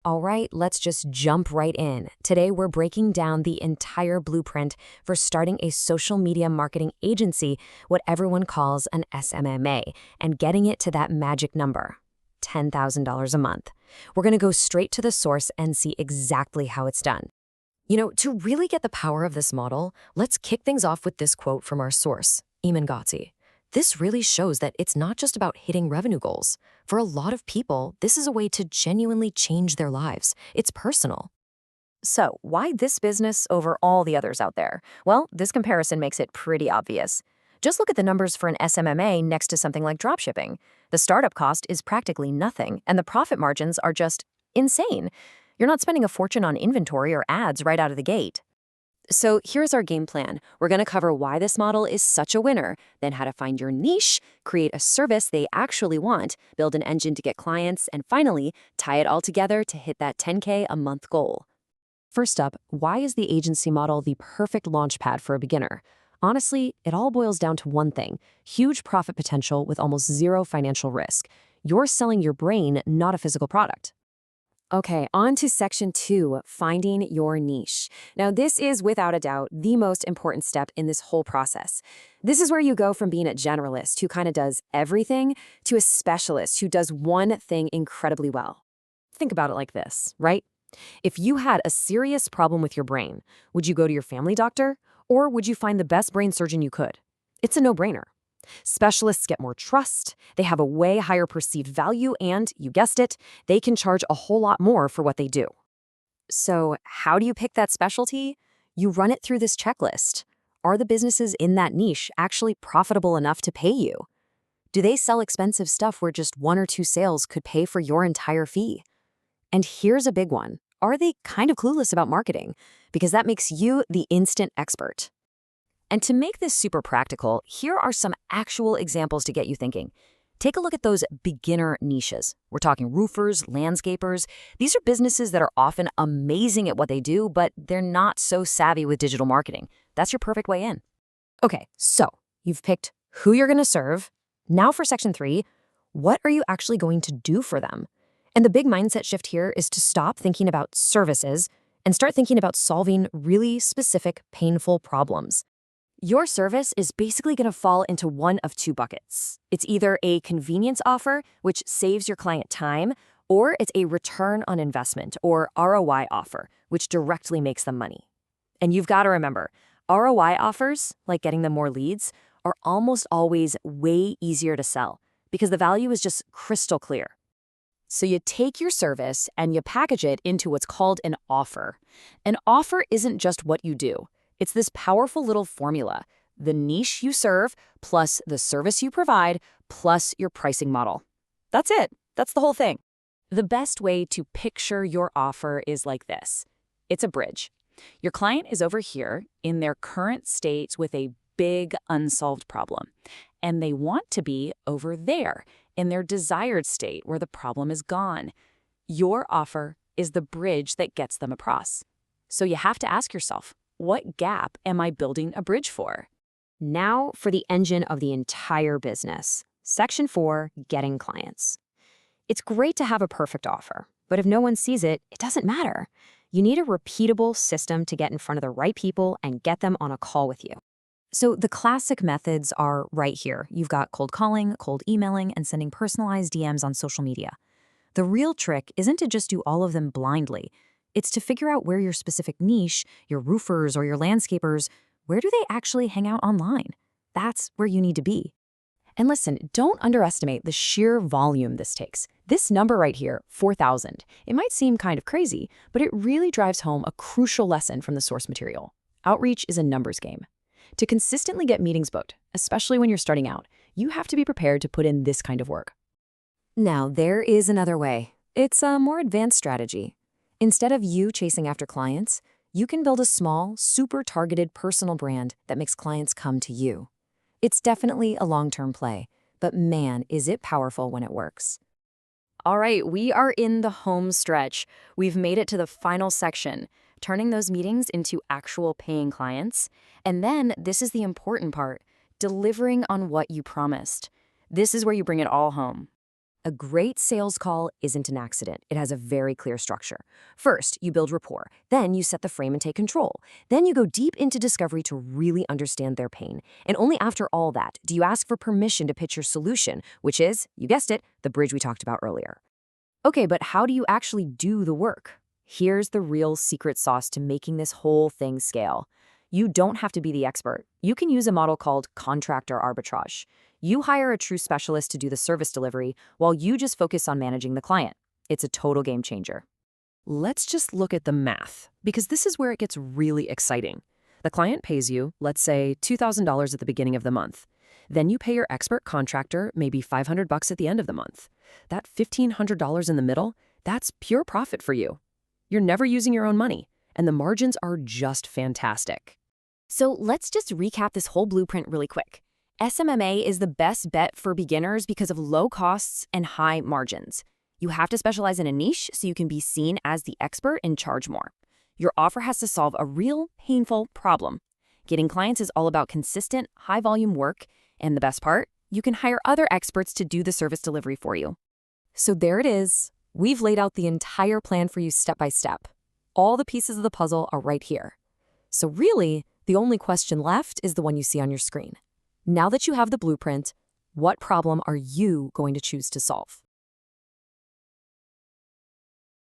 All right, let's just jump right in. Today, we're breaking down the entire blueprint for starting a social media marketing agency, what everyone calls an SMMA, and getting it to that magic number, $10,000 a month. We're going to go straight to the source and see exactly how it's done. To really get the power of this model, let's kick things off with this quote from our source, Eamon Gotzi. This really shows that it's not just about hitting revenue goals. For a lot of people, this is a way to genuinely change their lives. It's personal. So, why this business over all the others out there? Well, this comparison makes it pretty obvious. Just look at the numbers for an SMMA next to something like dropshipping. The startup cost is practically nothing, and the profit margins are just insane. You're not spending a fortune on inventory or ads right out of the gate. So here's our game plan. We're going to cover why this model is such a winner, then how to find your niche, create a service they actually want, build an engine to get clients, and finally, tie it all together to hit that 10K a month goal. First up, why is the agency model the perfect launchpad for a beginner? Honestly, it all boils down to one thing: huge profit potential with almost zero financial risk. You're selling your brain, not a physical product. Okay, on to section 2, finding your niche. Now, this is without a doubt the most important step in this whole process. This is where you go from being a generalist who kind of does everything to a specialist who does one thing incredibly well. Think about it like this, right? If you had a serious problem with your brain, would you go to your family doctor or would you find the best brain surgeon you could? It's a no-brainer. Specialists get more trust, they have a way higher perceived value, and, you guessed it, they can charge a whole lot more for what they do. So, how do you pick that specialty? You run it through this checklist. Are the businesses in that niche actually profitable enough to pay you? Do they sell expensive stuff where just 1 or 2 sales could pay for your entire fee? And here's a big one. Are they kind of clueless about marketing? Because that makes you the instant expert. And to make this super practical, here are some actual examples to get you thinking. Take a look at those beginner niches. We're talking roofers, landscapers. These are businesses that are often amazing at what they do, but they're not so savvy with digital marketing. That's your perfect way in. Okay, so you've picked who you're going to serve. Now for section 3, what are you actually going to do for them? And the big mindset shift here is to stop thinking about services and start thinking about solving really specific, painful problems. Your service is basically going to fall into one of 2 buckets. It's either a convenience offer, which saves your client time, or it's a return on investment, or ROI offer, which directly makes them money. And you've got to remember, ROI offers, like getting them more leads, are almost always way easier to sell because the value is just crystal clear. So you take your service and you package it into what's called an offer. An offer isn't just what you do. It's this powerful little formula: the niche you serve, plus the service you provide, plus your pricing model. That's it. That's the whole thing. The best way to picture your offer is like this. It's a bridge. Your client is over here in their current state with a big unsolved problem, and they want to be over there in their desired state where the problem is gone. Your offer is the bridge that gets them across. So you have to ask yourself, what gap am I building a bridge for? Now for the engine of the entire business. Section 4, getting clients. It's great to have a perfect offer, but if no one sees it, it doesn't matter. You need a repeatable system to get in front of the right people and get them on a call with you. So the classic methods are right here. You've got cold calling, cold emailing, and sending personalized DMs on social media. The real trick isn't to just do all of them blindly. It's to figure out where your specific niche, your roofers or your landscapers, where do they actually hang out online? That's where you need to be. And listen, don't underestimate the sheer volume this takes. This number right here, 4,000, it might seem kind of crazy, but it really drives home a crucial lesson from the source material. Outreach is a numbers game. To consistently get meetings booked, especially when you're starting out, you have to be prepared to put in this kind of work. Now, there is another way. It's a more advanced strategy. Instead of you chasing after clients, you can build a small, super targeted personal brand that makes clients come to you. It's definitely a long-term play, but man, is it powerful when it works. All right, we are in the home stretch. We've made it to the final section, turning those meetings into actual paying clients. And then this is the important part, delivering on what you promised. This is where you bring it all home. A great sales call isn't an accident. It has a very clear structure. First, you build rapport. Then you set the frame and take control. Then you go deep into discovery to really understand their pain. And only after all that do you ask for permission to pitch your solution, which is, you guessed it, the bridge we talked about earlier. Okay, but how do you actually do the work? Here's the real secret sauce to making this whole thing scale. You don't have to be the expert. You can use a model called contractor arbitrage. You hire a true specialist to do the service delivery while you just focus on managing the client. It's a total game changer. Let's just look at the math, because this is where it gets really exciting. The client pays you, let's say, $2,000 at the beginning of the month. Then you pay your expert contractor maybe $500 at the end of the month. That $1,500 in the middle, that's pure profit for you. You're never using your own money, and the margins are just fantastic. So let's just recap this whole blueprint really quick. SMMA is the best bet for beginners because of low costs and high margins. You have to specialize in a niche so you can be seen as the expert and charge more. Your offer has to solve a real, painful problem. Getting clients is all about consistent, high-volume work, and the best part, you can hire other experts to do the service delivery for you. So there it is. We've laid out the entire plan for you step by step. All the pieces of the puzzle are right here. So really, the only question left is the one you see on your screen. Now that you have the blueprint, what problem are you going to choose to solve?